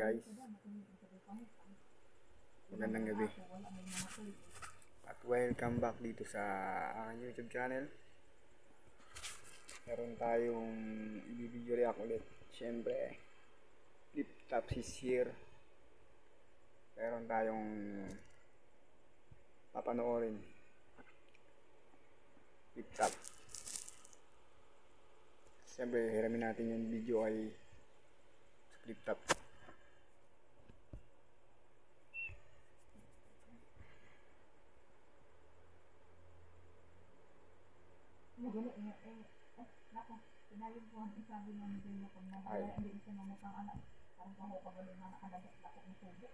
Guys, magandang gabi at welcome back dito sa aking YouTube channel. Meron tayong i-video react ulit. Siyempre, Flip Top is here. Meron tayong papanoorin. Flip Top. Siyempre, hiramin natin yung video ay Flip Top. Magaling nako, pinayon ko ang isabi ng hindi na kung nabaya, hindi isa na mukang anak. Parang kung ako pagaling na nakalagat ako ng tubo.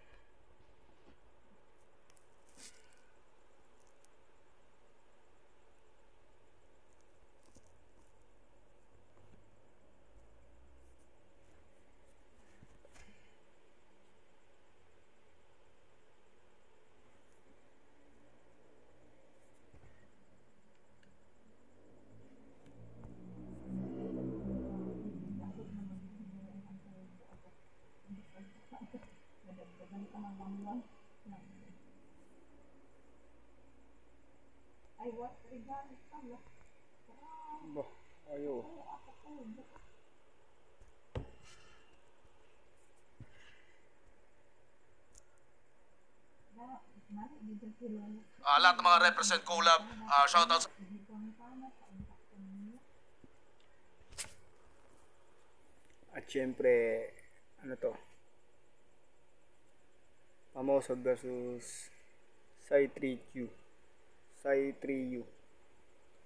Ay, what? Regardless lang. Bah, ayo. Lahat ng mga represent collab, shoutouts. At syempre, ano to? Pamosog versus Sai 3Q. Sai 3U.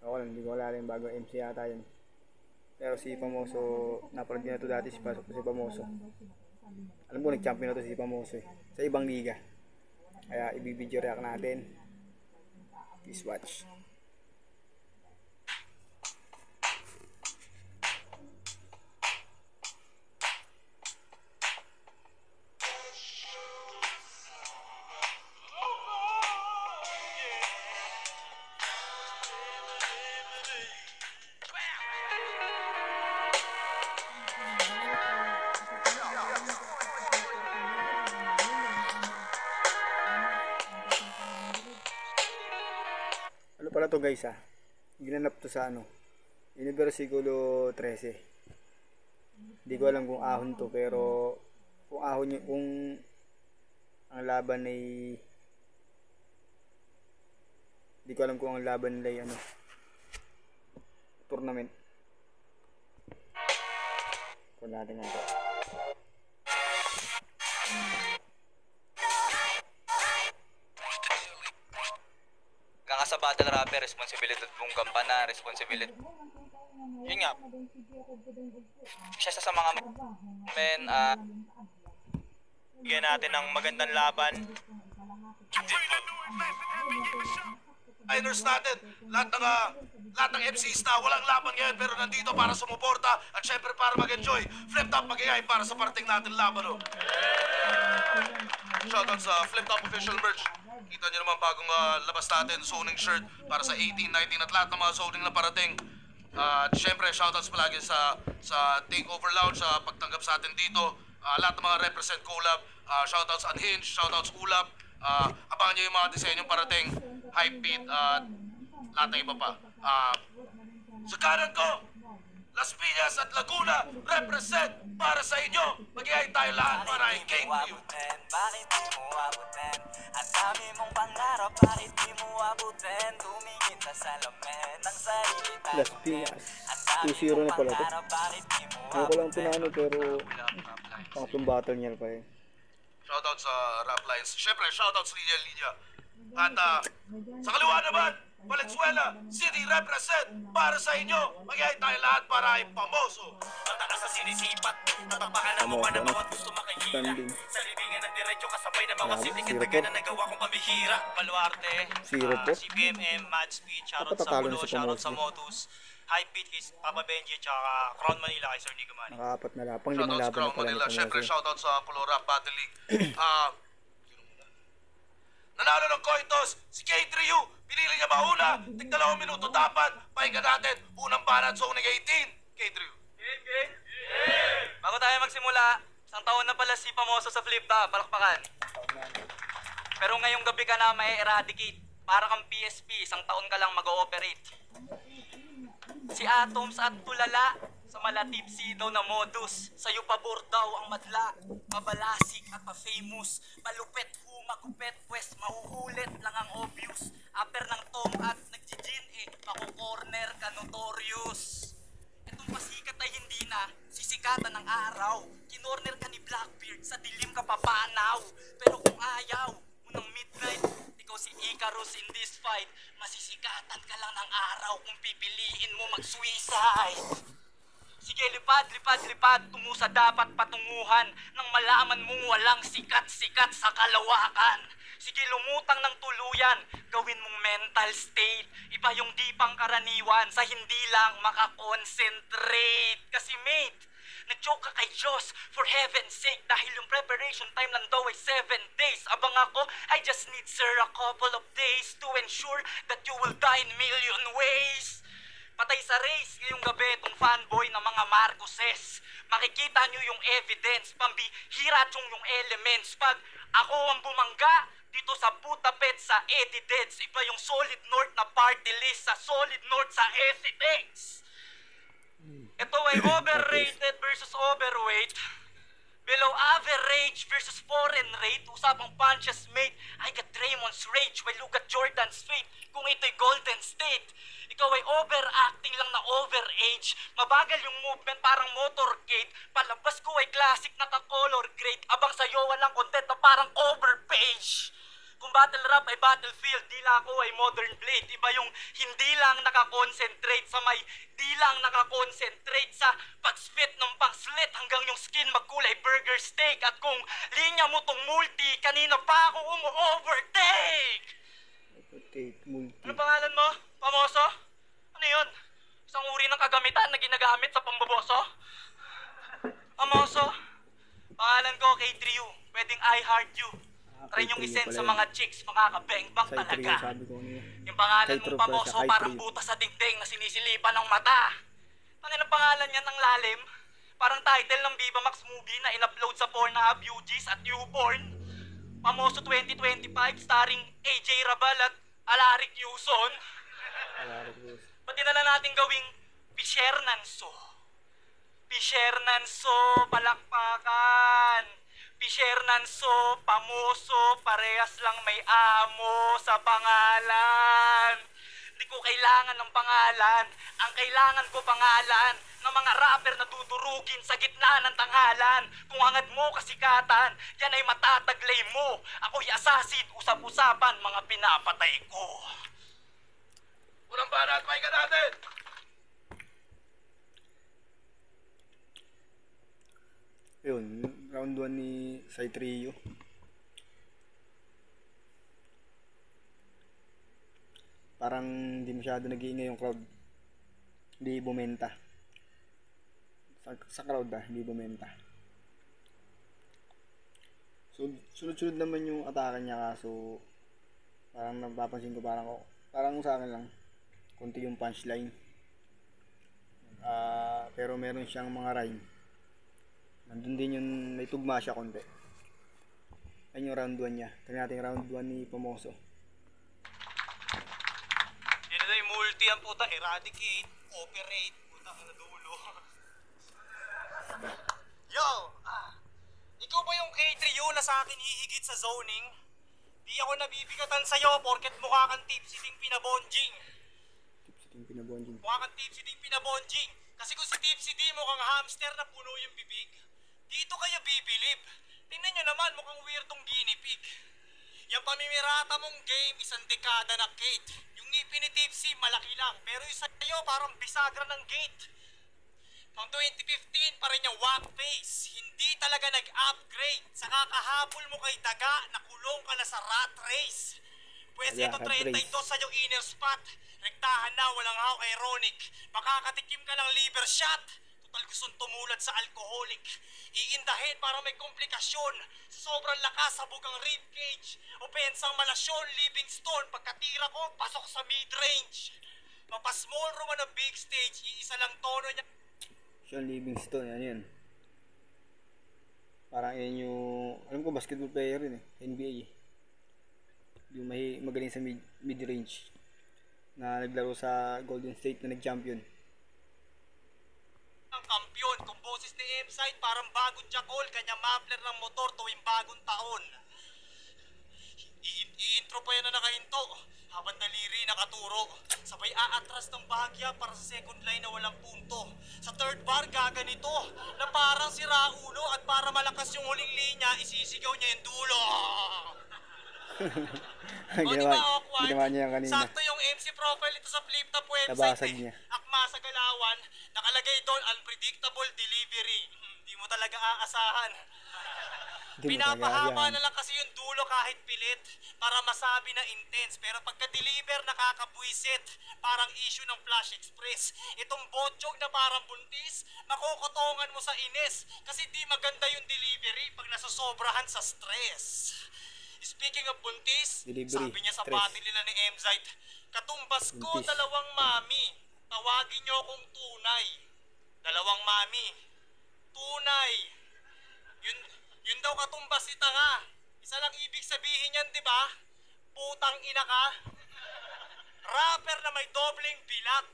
Ako lang, hindi ko wala rin bago MC yata yun. Pero si Pamoso, napanood nyo na to dati si Pamoso. Alam ko nag-champion na to si Pamoso eh, sa ibang liga. Kaya i-video react natin. Please watch. Ano pala to guys ginanap to sa Universigulo 13. Hindi ko alam kung ahon to, pero kung ahon yun, kung ang laban ay hindi ko alam kung ang laban nila ay tournament. Kung natin nga to. Sa battle rapper, responsibility mong gampanan, responsibility. Yun nga. Isa sa mga men, bigyan natin ng magandang laban. Miners natin, lahat ng MCs na walang laban ngayon pero nandito para sumuporta at syempre para mag-enjoy. Flip Top mag-iay para sa parating natin laban. Shoutout sa Flip Top official merch. Kita nyo naman bagong labas natin, zoning shirt para sa 18, 19 at lahat ng mga zoning na parating. At syempre, shoutouts palagi sa Takeover Lounge, sa pagtanggap sa atin dito. Lahat ng mga represent collab, shoutouts Unhinged, shoutouts Ulap. Abangan nyo yung mga disenyong parating, Hype Beat, at lahat ng iba pa. Sa kanan ko, Las Piñas at Laguna, represent para sa inyo. Mag-iay tayo lahat para kay King View. Bakit di mo abutin? Ang dami mong pangarap, bakit di mo abutin? Tumingin sa salamin ng sarili tayo. Las Piñas 2-0 na pala to. Ako ko lang pinano pero pang battle niya pa eh. Shoutout sa Rap Lines. Siyempre, shoutout sa Linya. At sa kaliwa naman, Valenzuela City represent para sa inyo. Mag-iay tayo lahat para ay Pamoso. Matakas sa sinisipat, natapakan ang mukha na bawat gusto makahila. Sa libingan ng diretso kasabay na bawat sitikitaga na nagawa kong pamihira. Baluarte, CBMM, Mad Speed, shoutout sa Bulo, shoutout sa Motus, Hype Beat, Papa Benji, tsaka Crown Manila kay Sir Nigomani. Nakaapat na lapang, limang laban na Crown pala Manila. na Siyempre, shoutout sa Pulo Rap Battle League. Nanalo ng coin toss si K3U. Pinili niya mauna. Tig 2 minuto dapat. Pahinga natin. Unang banat zoning 18. K3U. Bago tayo magsimula, Isang taon na pala si Pamoso sa flip top, palakpakan. Pero ngayong gabi ka na may eradicate. Para kang PSP, isang taon ka lang mag-ooperate. Si Atoms at Tulala, sa malatipsi daw na modus. Sa'yo pabor daw ang madla, mabalasik at pa-famous. Malupet magupet, pwes mahuhulit lang ang obvious. Aper ng Tom at nagjijin mako-corner ka notorious. Itong pasikat ay hindi na sisikatan ng araw. Kinorner ka ni Blackbeard, sa dilim ka papanaw. Pero kung ayaw mo ng midnight, ikaw si Icarus in this fight. Masisikatan ka lang ng araw kung pipiliin mo mag-suicide. Sige, lipad, tungo sa dapat patunguhan nang malaman mong walang sikat-sikat sa kalawakan. Sige, lumutang ng tuluyan, gawin mong mental state. Iba yung di pangkaraniwan sa hindi lang makakonsentrate. Kasi mate, nag-joke ka kay Diyos, for heaven's sake. Dahil yung preparation time lang daw ay 7 days. Abang ako, I just need sir a couple of days to ensure that you will die in million ways. Patay sa race ngayong gabi itong fanboy ng mga Marcoses. Makikita nyo yung evidence, pambihira yung elements. Pag ako ang bumangga dito sa Putapet sa Edideds, iba yung solid north na party list sa solid north sa Esitex. Ito ay overrated versus overweight. Below average versus foreign rate. Usapang punches made. I got Draymond's rage while you got Jordan's fate. Kung ito'y Golden State, ikaw ay overacting lang na overage. Mabagal yung movement parang motorcade. Palabas ko ay classic naka-color grade. Abang sa'yo walang content na parang cover page. Kung battle rap ay battlefield, di lang ako ay modern blade. Iba yung hindi lang nakakonsentrate sa may di lang nakakonsentrate sa pag-spit ng pang-slit hanggang yung skin magkulay burger steak. At kung linya mo tong multi, kanina pa ako overtake. Ano pangalan mo? Pamoso? Ano yun? Isang uri ng kagamitan na ginagamit sa pamboboso? Pamoso? Pangalan ko K3U. Pwedeng I heart you. Try niyong isend sa mga chicks, makaka-bang-bang talaga. Yung pangalan mong Pamoso parang butas sa dingding na sinisilipan ng mata. Ano yung pangalan niyan ng lalim? Parang title ng Viva Max movie na in-upload sa Pornhub, UGs at Newborn. Pamoso 2025 starring AJ Rabal at Alaric Yuson. Ba't dinala natin gawing Pichernanso? Pichernanso, palakpakan. Pichernanso, Pamoso, parehas lang may amo sa pangalan. Di ko kailangan ng pangalan. Ang kailangan ko pangalan ng mga rapper na dudurugin sa gitna ng tanghalan. Kung hangad mo kasikatan, yan ay matataglay mo. Ako'y assassin, usap-usapan, mga pinapatay ko. Unang banat, pahinga natin! Yun, round 1 ni Saitriyo. Parang hindi masyado nag-iingay yung crowd. Hindi bumenta. Sa crowd hindi bumenta. So, sunod-sunod naman yung atake niya, kaso parang napapansin ko parang sa akin lang konti yung punchline. Pero meron siyang mga rhyme. Nandun din yung may tugma siya konti. Ayun yung round 1 niya. Tignan natin round 1 ni Pamoso. Yan na yung multi ang puta. Eradicate, operate, puta na dulo. Yo! Ikaw ba yung K3U na sa akin hihigit sa zoning? Di ako nabibigatan sa'yo porket mukha kang tipsy ding pinabonjing. Mukha kang tipsy ding pinabonjing. Kasi kung si tipsy di mukhang hamster na puno yung bibig, dito kayo bibilib. Tingnan nyo naman, mukhang weirdong guinea pig. Yung pamimirata mong game, isang dekada na Kate. Yung ngipin ni Tipsy, malaki lang. Pero yung sa'yo, parang bisagra ng gate. Noong 2015, pa rin yung whack face. Hindi talaga nag-upgrade. Sa kakahabol mo kay Daga, nakulong ka na sa rat race. Pwes ito 32 sa yung inner spot. Rektahan na, walang hawk ironic. Makakatikim ka ng liver shot. Total gustong tumulad sa alcoholic. Iindahin para may komplikasyon. Sobrang lakas sa bugang ribcage. Opensang malasyon, Livingstone. Pagkatira ko, pasok sa mid-range. Mapasmall room na big stage. Iisa lang tono niya. Sean Livingstone, yan. Parang yun yung, alam ko basketball player rin eh, NBA eh. Yung magaling sa mid-range na naglaro sa Golden State na nag-champion. Ang kampiyon, kung boses ni M-Side, parang bagong Jackal, kanya muffler ng motor tuwing bagong taon. I-intro pa yan na nakahinto, habang daliri nakaturo. Sabay aatras ng bahagya para sa second line na walang punto. Sa third bar gaganito, na parang si Raulo, at para malakas yung huling linya, isisigaw niya yung dulo. Ginawa niya yan kanina. Sakto yung MC profile ito sa Flip Top website. Nabasag niya. Akma sa galawan, nakalagay doon, unpredictable delivery. Di mo talaga aasahan. Pinapahaba na lang kasi yung dulo kahit pilit para masabi na intense. Pero pagka-deliver, nakakabwisit. Parang issue ng Flash Express. Itong botchog na parang buntis, makukotongan mo sa ines. Kasi di maganda yung delivery pag nasasobrahan sa stress. Speaking of buntis, Delivery, sabi niya sa stress. bati nila ni M-Zite, katumbas ko Buntis. dalawang mami, tawagin niyo akong tunay. Dalawang mami, tunay. Yun daw katumbas si tanga. Isa lang ibig sabihin yan, di ba? Putang ina ka. Rapper na may dobleng bilat.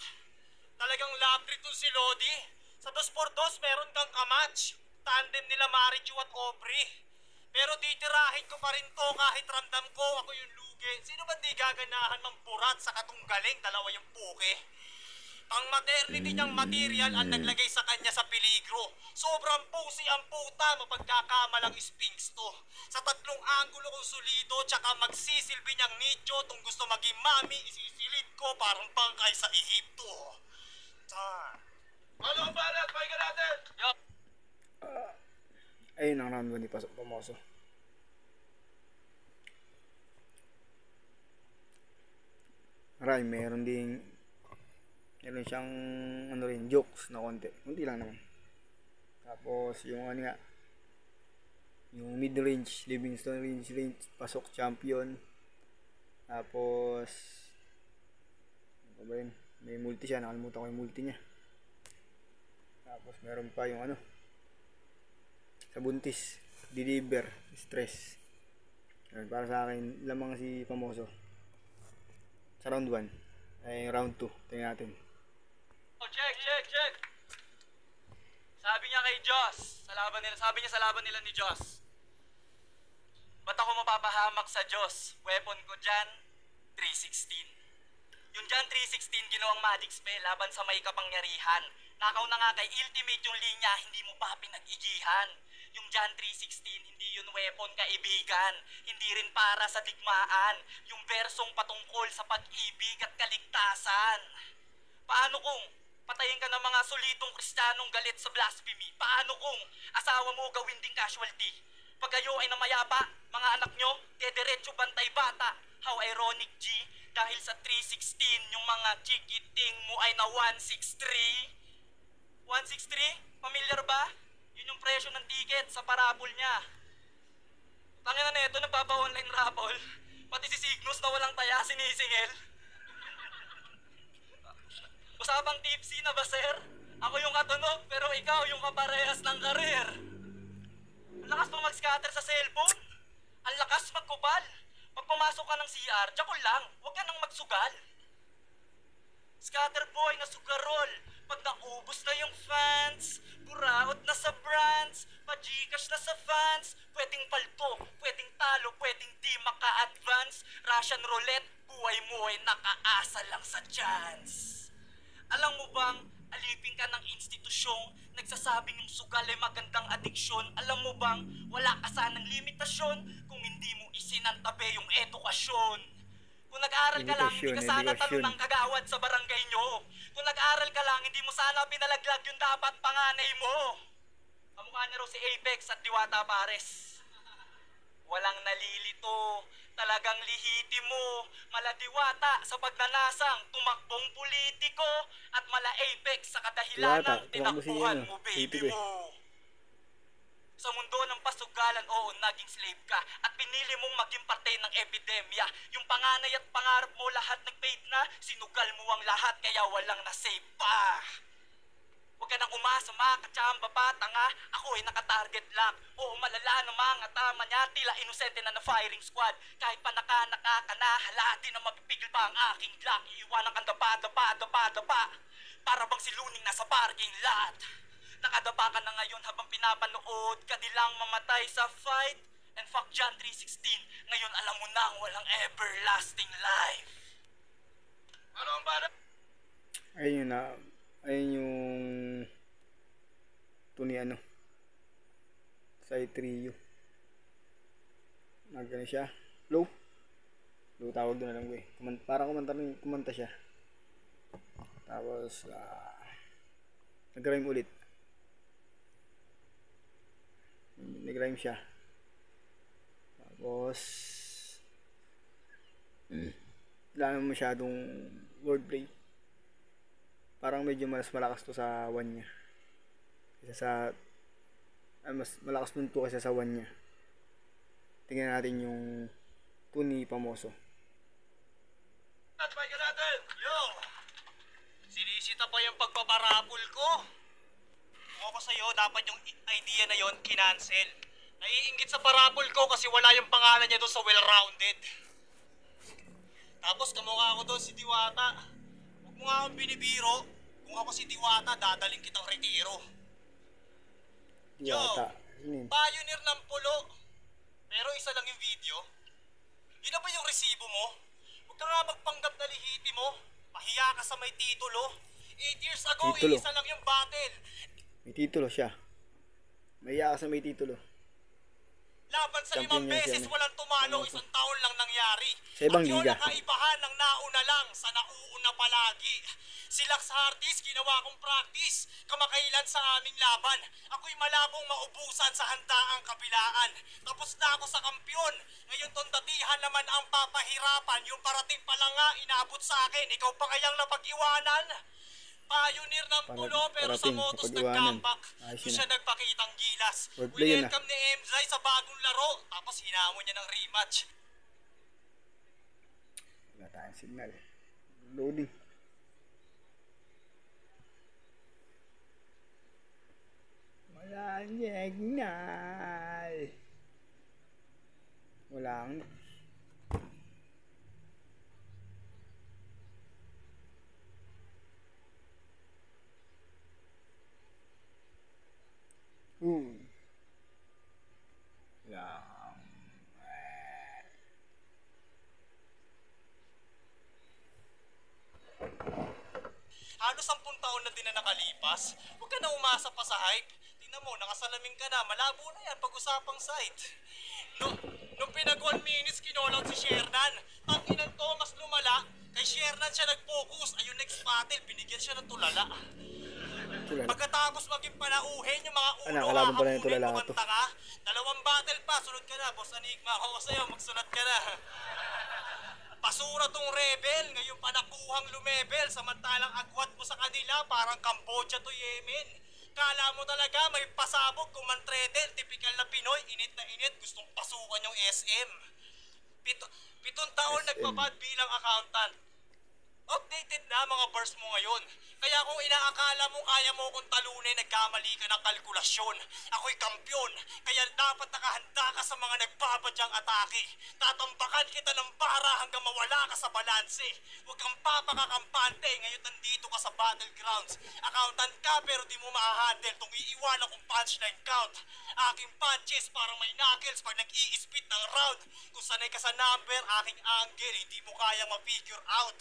Talagang labri to si Lodi. Sa 2x2 meron kang kamatch. Tandem nila Marichu at Aubrey. Pero titirahin ko pa rin to kahit ramdam ko ako yung lugi. Sino ba di gaganahan ng burat sa katunggaling? Dalawa yung puke. Ang maternity niyang material ang naglagay sa kanya sa peligro. Sobrang pusi ang puta, mapagkakamalang sphinx to. Sa tatlong anggulo kong solido, tsaka magsisilbi niyang nicho. Tung gusto maging mami, isisilid ko parang bangkay sa Ehipto. Ano ang balat? Pahinga natin! Yup. Ayun ang round 1 ni Pamoso. Meron siyang ano rin, jokes na konti lang naman. Tapos yung ano nga, yung mid-range, Livingston range, pasok champion. Tapos ano ba yun? May multi siya, nakalimutan ko yung multi niya. Tapos meron pa yung ano, sa buntis, deliver, stress. Ayun, para sa akin, lamang si Pamoso sa round 1. Ay round 2, tingnan natin. Oh, check. Sabi niya kay Joss, sabi niya sa laban nila ni Joss. Ba't ako mapapahamak sa Joss? Weapon ko dyan, 316. Yung dyan 316 ginawang magic spell laban sa may kapangyarihan. Nakaw na nga kay ultimate yung linya, hindi mo pa pinag-igihan. Yung dyan 316, hindi yun weapon kaibigan. Hindi rin para sa digmaan. Yung versong patungkol sa pag-ibig at kaligtasan. Paano kung patayin ka ng mga solidong kristyanong galit sa blasphemy? Paano kung asawa mo gawin ding casualty? Pag kayo ay namayapa, mga anak nyo, dederecho bantay bata. How ironic, G, dahil sa 316, yung mga chikiting mo ay na 163. 163? Familiar ba? Yun yung presyo ng ticket sa parabol niya. Tangina na ito, nagpapa-online raffle. Pati si Cygnus na walang taya, sinisingil. Usapang tipsy na ba, sir? Ako yung katunog, pero ikaw yung kaparehas ng karir. Ang lakas pa mag-scatter sa cellphone. Ang lakas magkubal. Pag pumasok ka ng CR, jakol lang, huwag ka nang magsugal. Scatter boy na sugarol. Pag naubos na yung fans, buraot na sa brands, pa-Gcash na sa fans, pwedeng palto, pwedeng talo, pwedeng di maka-advance. Russian roulette, buhay mo ay nakaasa lang sa chance. Alam mo bang, alipin ka ng institusyong nagsasabing yung sugal ay magandang adiksyon. Alam mo bang, wala ka sanang limitasyon kung hindi mo isinantabi yung edukasyon. Kung nag-aaral ka lang, hindi ka sana tanong ng kagawad sa barangay nyo. Kung nag-aaral ka lang, hindi mo sana pinalaglag yung dapat panganay mo. Kamukha niya raw si Apex at Diwata Pares. Walang nalilito, talagang lihitimo, maladiwata sa pagnanasang tumakbong politiko at mala Apex sa kadahilanang tinakbuhan mo, baby mo. Sa mundo ng pasugalan, oo, naging slave ka at pinili mong maging parte ng epidemya. Yung panganay at pangarap mo lahat nag-fade na, sinugal mo ang lahat kaya walang na-save pa. Huwag ka nang umasa, makachamba pa, tanga. Ako ay nakatarget lang. Oo, malala ng mga tama niya. Tila inosente na firing squad. Kahit pa nakaka na, halati na mapipigil pa ang aking glock. Iiwanan kang daba. Para bang si Luning nasa parking lot. Nakadaba ka na ngayon habang pinapanood ka nilang mamatay sa fight. And fuck John 3:16. Ngayon alam mo na walang everlasting life. Ano ang para? Ayun yun na. Ayun yung ito ni ano Side 3U. Nagano siya, low tawag doon, alam ko eh. Parang kumanta siya. Tapos nag-rhyme ulit. Nag-rhyme siya. Tapos wala naman masyadong wordplay. Parang medyo mas malakas to sa one niya. Mas malakas dun to kasi sa one niya. Tingnan natin yung Tony Pamoso. At bike natin! Yo! Sinisita pa yung pagpaparapol ko. Kung ako sa'yo, dapat yung idea na yon kinancel. Naiinggit sa parapol ko kasi wala yung pangalan niya doon sa well-rounded. Tapos kamukha ako doon si Diwata. Huwag mo nga akong binibiro. Kung ako si Diwata, dadaling kitang retiro. Diwata. Pioneer ng pulo. Pero isa lang yung video. Yun na ba yung resibo mo? Huwag ka nga magpanggap na lihiti mo. Pahiya ka sa may titulo. 8 years ago, isa lang yung battle. May titulo siya. Mahiya ka sa may titulo. Laban sa 5 beses, walang tumalo, 1 taon lang nangyari. Sa ibang At yun liga. ang kaibahan ng nauna lang sa nauuna palagi. Si Lax Hardis, ginawa kong practice, kamakailan sa aming laban. Ako'y malabong maubusan sa handaang kabilaan. Tapos na ako sa kampyon. Ngayon tondatihan naman ang papahirapan. Yung parating pa lang nga, inabot sa akin. Ikaw pa kayang napag-iwanan? Pioneer ng pulo pero sa motos nag-comeback. Doon siya nagpakitang gilas. Welcome ni Emzai sa bagong laro. Tapos hinamon niya ng rematch. Wala tayong signal. Loading. Wala signal. Walang Halos 10 taon na din na nakalipas. Huwag ka na umasa pa sa hype. Tingnan mo, nakasalamin ka na. Malabo na yan pag-usapang site. Nung pinag 1 minutes, kinolaut si Shernan. Tanginan to, mas lumala. Kay Shernan siya nag-focus. Ayun, next battle, binigyan siya ng tulala. Pagkatapos maging panauhin, yung mga ulo kakakunin, kumanta ka. 2 battle pa, sunod ka na. Boss Enigma, ako sa'yo, magsunod ka na. Basura tong rebel, ngayon pa nakuhang lumebel. Samantalang agwat mo sa kanila, parang Cambodia to Yemen. Kala mo talaga may pasabog kung mantretel. Tipikal na Pinoy, init na init, gustong pasukan yung SM. 7 taon nagpapad bilang accountant. Updated na mga bars mo ngayon. Kaya kung inaakala mo kaya mo kong talunin, nagkamali ka ng kalkulasyon. Ako'y kampyon, kaya dapat nakahanda ka sa mga nagbabadyang atake. Tatambakan kita ng bara hanggang mawala ka sa balanse. Huwag kang papakakampante, ngayon nandito ka sa battlegrounds. Accountant ka pero di mo ma-handle tong iiwanan kong punchline count. Aking punches parang may knuckles pag nag-i-spit ng round. Kung sanay ka sa number, aking angle, hindi mo kayang ma-figure out.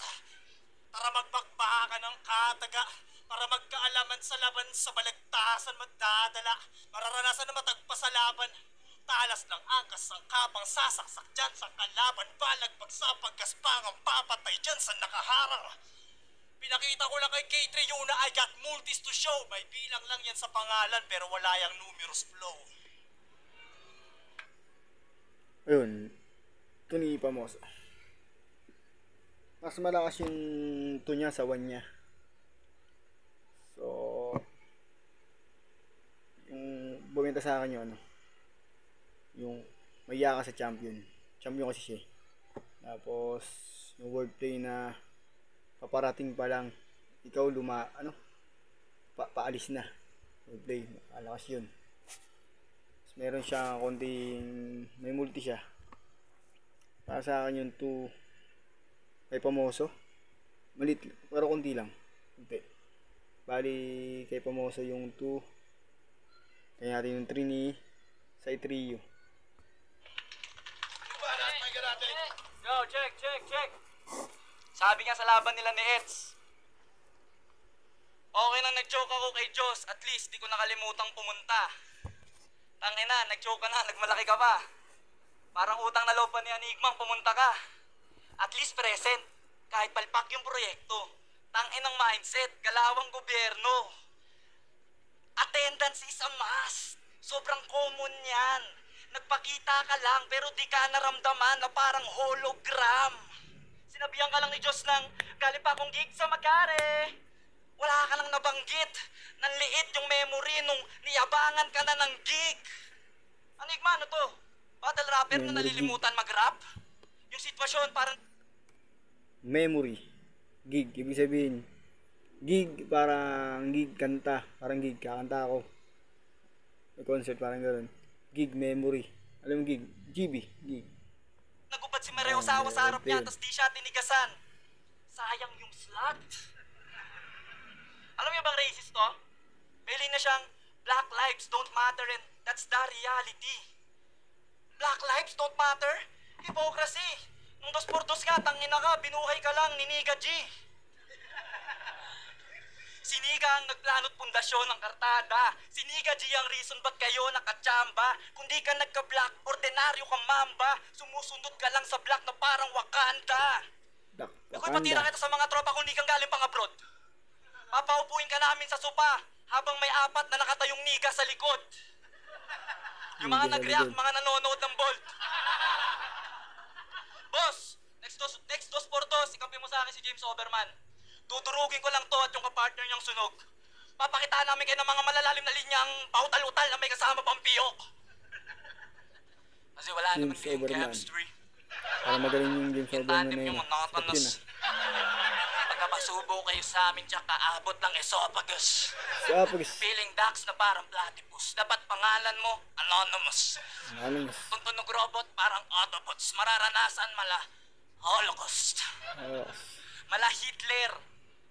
Para magbagbaha ka ng kataga, para magkaalaman sa laban, sa balagtasan magdadala, mararanasan na matagpa sa laban. Talas ng angkas ang kapang sasaksak dyan sa kalaban, balag pagsapag gaspangang papatay dyan sa nakaharang. Pinakita ko lang kay K3 yun na I got multis to show. May bilang lang yan sa pangalan pero wala yung numerous flow. ayun, Tony Pamoso. Mas malakas yung tunya sa one niya. So, yung bumenta sa akin yung yung maya ka sa champion. Champion kasi siya. Tapos, yung wordplay na paparating pa lang, ikaw paalis na. Play, malakas yun. Tapos meron siya konting, may multi siya. Para sa akin yung 2 kay Pamoso. Malit, pero konti lang. Konti. Bali, kay Pamoso yung 2. Kaya natin yung 3 ni Sai Trio. Yo, check. Sabi nga sa laban nila ni Eds, okay nang nag-joke ako kay Diyos, at least di ko nakalimutang pumunta. Tangina, nag-joke ka na, nagmalaki ka pa. Parang utang na loob pa ni Enigmang pumunta ka. At least present, kahit palpak yung proyekto. Tanginang mindset, galawang gobyerno. Attendance is a must. Sobrang common yan. Nagpakita ka lang pero di ka naramdaman na parang hologram. Sinabihan ka lang ni Diyos ng galing pa akong gig sa Magare. Wala ka lang nabanggit. Nanliit yung memory nung niyabangan ka na ng gig. Enigma, ano to? Battle rapper na nalilimutan mag-rap? Yung sitwasyon parang... Memory. Gig. Ibig sabihin, gig parang gig kanta. Parang gig, kakanta ako. May concert parang gano'n. Gig, memory. Alam mo gig? GB. Gig. Nagupad si Mareo Sawa sa harap niya, tapos di siya tinigasan. Sayang yung slot. Alam niyo bang racist to? May na siyang Black lives don't matter and that's the reality. Black lives don't matter? Hypocrisy. Nung 2x2 ka, tangina ka, binuhay ka lang, niniga G. Siniga ang nagplanot pundasyon ng kartada. Siniga G ang reason ba't kayo nakachamba. Kung di ka nagka-black, ordinaryo kang mamba. Sumusunod ka lang sa black na parang Wakanda. Ako'y patira kita sa mga tropa kung di kang galing pang abroad. Papaupuin ka namin sa sopa habang may 4 na nakatayong niga sa likod. Yung mga nag-react, mga nanonood ng Bolt. Boss, next 2x2, ikampi mo sa akin si James Overman. Tuturugin ko lang to at yung kapartner niyang sunog. Papakitaan namin kayo ng mga malalalim na linyang pautal-utal na may kasama pang piyok. Kasi wala naman kayong chemistry. Para magaling yung James Yung Overman tandem na yung yun. monotonous. Pagkapasubo kayo sa amin tsaka aabot ng esophagus. Feeling ducks na parang platypus. Dapat pangalan mo, anonymous. Tuntunog robot, parang Autobots. Mararanasan mala Holocaust. Mala Hitler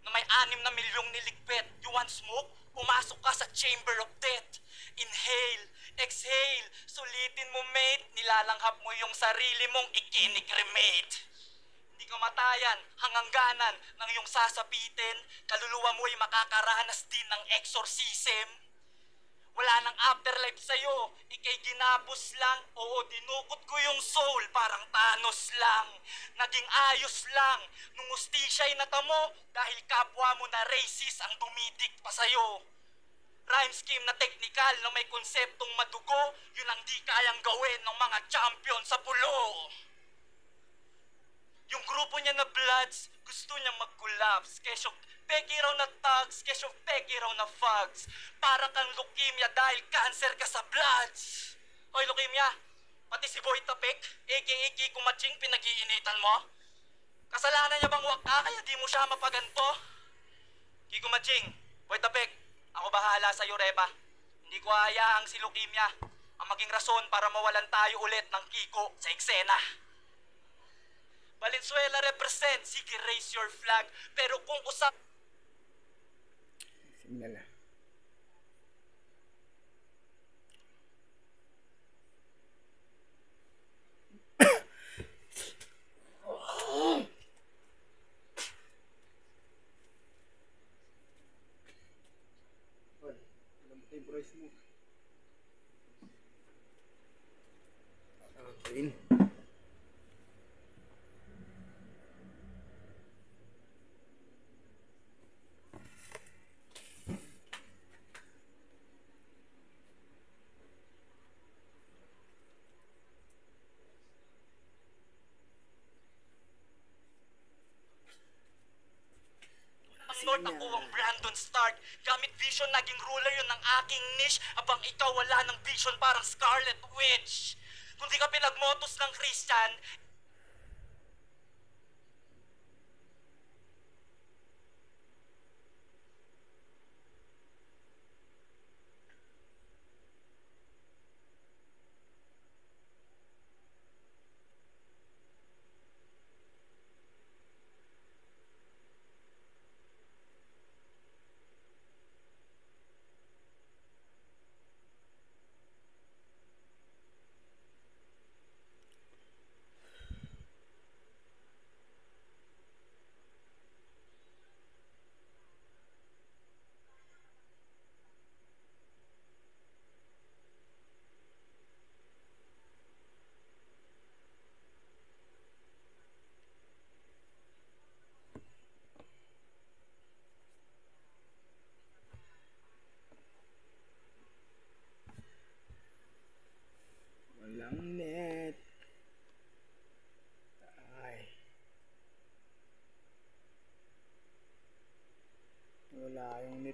na may 6 na milyong niligpit. You want smoke? Pumasok ka sa chamber of death. Inhale, exhale, sulitin mo mate. Nilalanghap mo yung sarili mong ikinikremate. Hindi ka matayan, hangangganan ng iyong sasapitin. Kaluluwa mo'y makakaranas din ng exorcism. Wala nang afterlife sa'yo, ikay ginapos lang. Oo, dinukot ko yung soul, parang Thanos lang. Naging ayos lang, nung ustisya'y natamo, dahil kapwa mo na racist ang dumidik pa sa'yo. Rhyme scheme na technical na may konseptong madugo, yun ang di kayang gawin ng mga champion sa pulo. Yung grupo niya na Bloods, gusto niya mag-collapse. Kesyo peki raw na thugs, kesyo peki raw na fugs. Para kang leukemia dahil cancer ka sa Bloods. Hoy leukemia, pati si Boy Tapik, aka Kiko Maching, pinag-iinitan mo? Kasalanan niya bang waka kaya di mo siya mapaganto? Kiko Maching, Boy Tapik, ako bahala sa'yo Repa. Hindi ko hayaang si leukemia ang maging rason para mawalan tayo ulit ng Kiko sa eksena. Valenzuela represent, sige raise your flag. Pero kung usap... Signal na. Okay. Lord, ako ang Brandon Stark. Gamit vision, naging ruler yun ng aking niche. Abang ikaw wala ng vision, parang Scarlet Witch. Kung di ka pinagmotos ng Christian,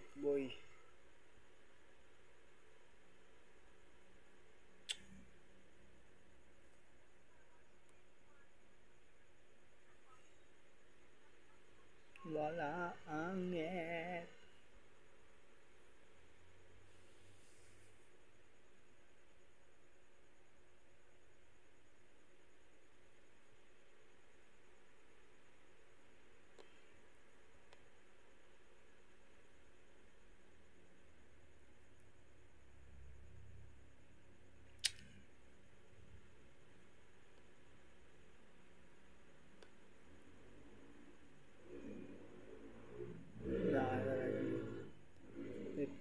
Sweet boy. Wala ang net. Wala ka talaga net.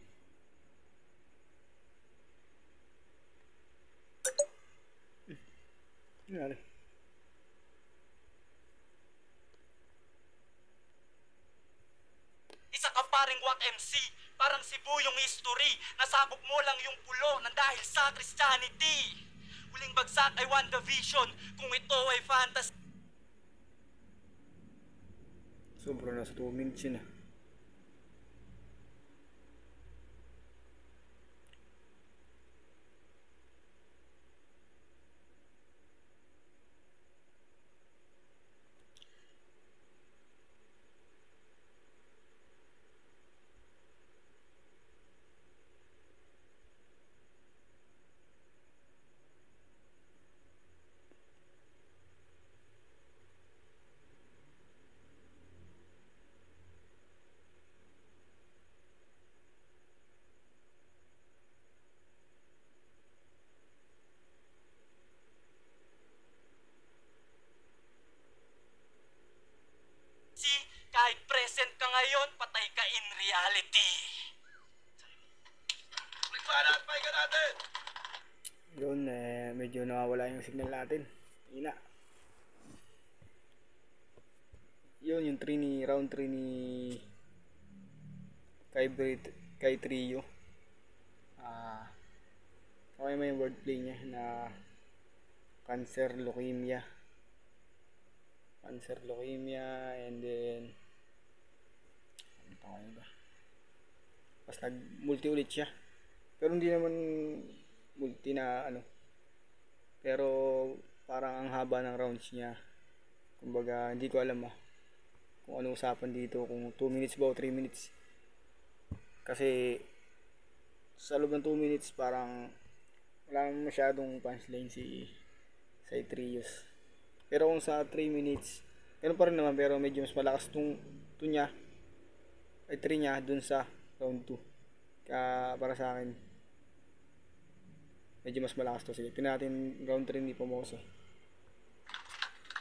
Nangyari. Isa ka paring wak MC, parang Cebu yung history. Nasakop mo lang yung pulo nang dahil sa Christianity. Huling bagsak ay WandaVision, kung ito ay fantasy. Sobra na sa 2 minutes yun ah. Kahit present ka ngayon, patay ka in reality. Nagpalat, pahinga natin! Yun medyo nawawala yung signal natin. Ina. Yun yung round 3 ni kay Trio. Okay mo yung wordplay niya na cancer leukemia, and then ano pa kayo ba, pas nag multi ulit siya, pero hindi naman multi na ano, pero parang ang haba ng rounds niya. Kumbaga hindi ko alam kung ano usapan dito, kung 2 minutes ba o 3 minutes, kasi sa loob ng 2 minutes parang wala masyadong punchline si Trios. Pero kung sa 3 minutes, meron pa rin naman, pero medyo mas malakas tong 3 niya dun sa round 2. Kaya para sa akin, medyo mas malakas to. Sige, natin round 3 ni Pomoso.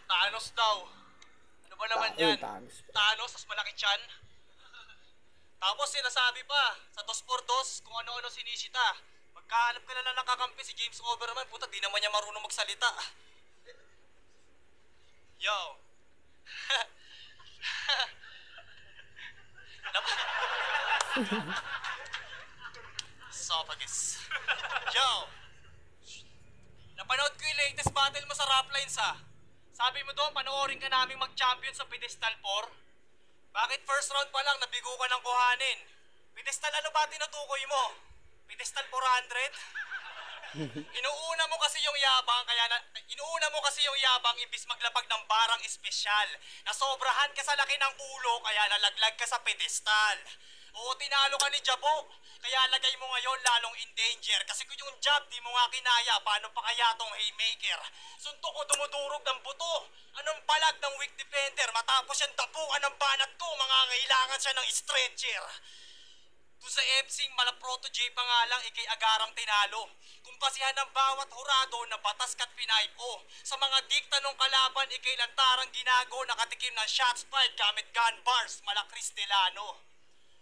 Thanos daw. Ano ba naman yan? Thanos. Thanos, tas malaki tiyan. Tapos sinasabi pa, sa 2x2, kung ano-ano sinisita. Magkahanap ka na nakakampi si James Overman, puta, di naman niya marunong magsalita. Yo. Esophagus. Yo. Napanood ko yung latest battle mo sa Raplines Sabi mo doon, panoorin ka naming mag-champion sa Pedestal 4. Bakit first round pa lang nabigo ka ng kuhanin? Pedestal ano ba tinutukoy mo? Pedestal 400? Inuuna mo kasi yung yabang imbis maglapag ng barang espesyal. Nasobrahan ka sa laki ng ulo kaya nalaglag ka sa pedestal. Oo, tinalo ka ni Jabo. Kaya lagay mo ngayon lalong in danger. Kasi kung yung jab di mo nga kinaya, paano pa kaya tong haymaker? Suntok ko dumudurog ng buto. Anong palag ng weak defender? Matapos yan tapuan ng banat ko, mangangailangan siya ng stretcher. Doon sa EBSing, malaproto J pa nga lang, ikay agarang tinalo. Kumpasihan ng bawat hurado na batas kat pinaypo. Sa mga dikta ng kalaban, ikay lantarang ginago, nakatikim ng shots fired gamit gun bars, mala Cristelano.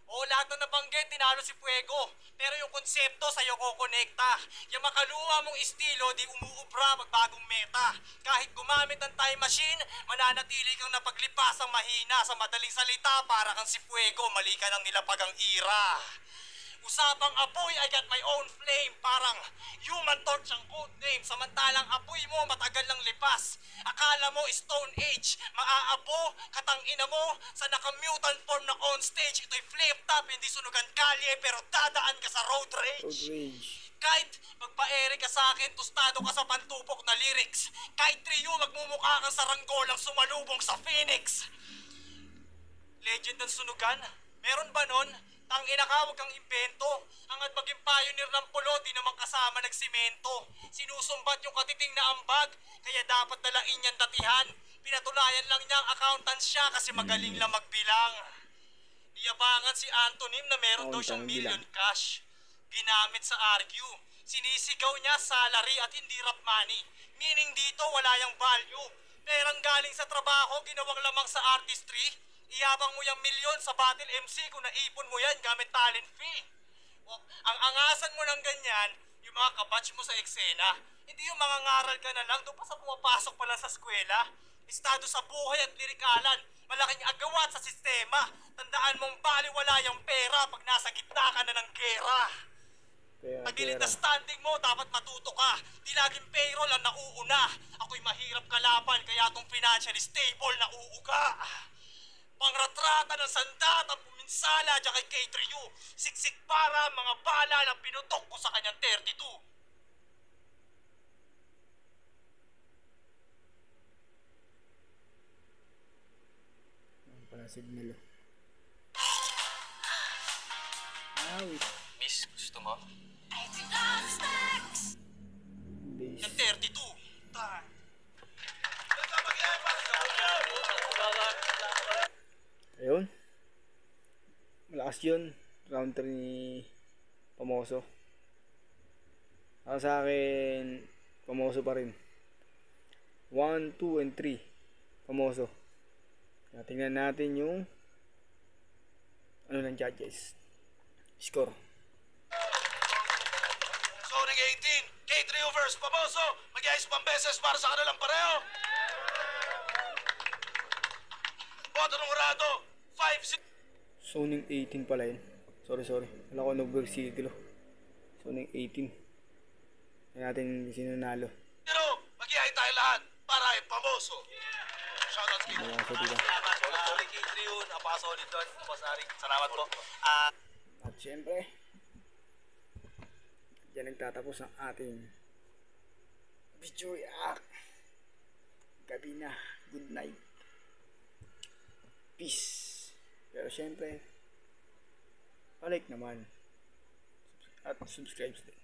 O lahat na nabanggit, tinalo si Fuego. Pero yung konsepto sa'yo ko konekta. Yung makaluwa mong estilo, di umuubra magbagong meta. Kahit gumamit ng time machine, mananatili kang napaglipasang mahina. Sa madaling salita, para kang si Fuego, mali ka ng nilapagang ira. Usapang apoy, I got my own flame. Parang Human Torch ang code name. Samantalang apoy mo, matagal lang lipas. Akala mo Stone Age. Maaabo, katangina mo, sa naka-mutant form na on stage. Ito'y flip top, hindi sunugan kalye, pero dadaan ka sa road rage. Road rage. Kahit magpa-ere ka sa akin, tostado ka sa pantupok na lyrics. Kahit trio, magmumukha kang saranggolang sumalubong sa Phoenix. Legend ng sunugan? Meron ba nun? Tangina ka, huwag kang imbento. Hangad maging pioneer ng pulo, di naman kasama nagsimento. Sinusumbat yung katiting na ambag, kaya dapat dalain niyang datihan. Pinatulayan lang niya ang accountant siya kasi magaling lang magbilang. Iyabangan si Antonym na meron daw siyang million cash. Ginamit sa argue. Sinisigaw niya salary at hindi rap money. Meaning dito wala yung value. Perang galing sa trabaho, ginawang lamang sa artistry. Iyabang mo yung milyon sa battle MC kung naipon mo yan gamit talent fee. O, ang angasan mo ng ganyan, yung mga kabatch mo sa eksena. Hindi yung mga ngaral ka na lang, doon pa sa pumapasok pa lang sa eskwela. Estado sa buhay at lirikalan. Malaking agawat sa sistema. Tandaan mong baliwala yung pera pag nasa gitna ka na ng gera. Tagilid na standing mo, dapat matuto ka. Di laging payroll ang nauuna. Ako'y mahirap kalaban, kaya tong financially stable na uuga. Pangratrata ng sandat ang puminsala dyan kay K3U. Siksik para mga bala na pinutok ko sa kanyang 32. Ang pala signal. Ow. Miss, gusto mo? Days. Yung 32. Ayun. Malakas yun. Round 3 ni Pamoso. Para sa akin, Pamoso pa rin. 1, 2, and 3. Pamoso. Kaya tingnan natin yung ano ng judges. Score. Zoning 18, K3 versus Pamoso. Mag-iayos pang beses para sa kanilang pareho. Boto ng Urado, 5-6. Zoning 18 pala yun. Sorry. Wala ko November City lo. Zoning 18. Tingnan natin sino nanalo. Pero, mag-iay tayo lahat para ay Pamoso. Shoutout sa Wala ko dito. Solid K3 yun. Napaka-solid doon. Boss Ari. Salamat po. At syempre, diyan nagtatapos ang ating video react. Gabi na. Good night. Peace. Pero syempre, like naman. At subscribe din.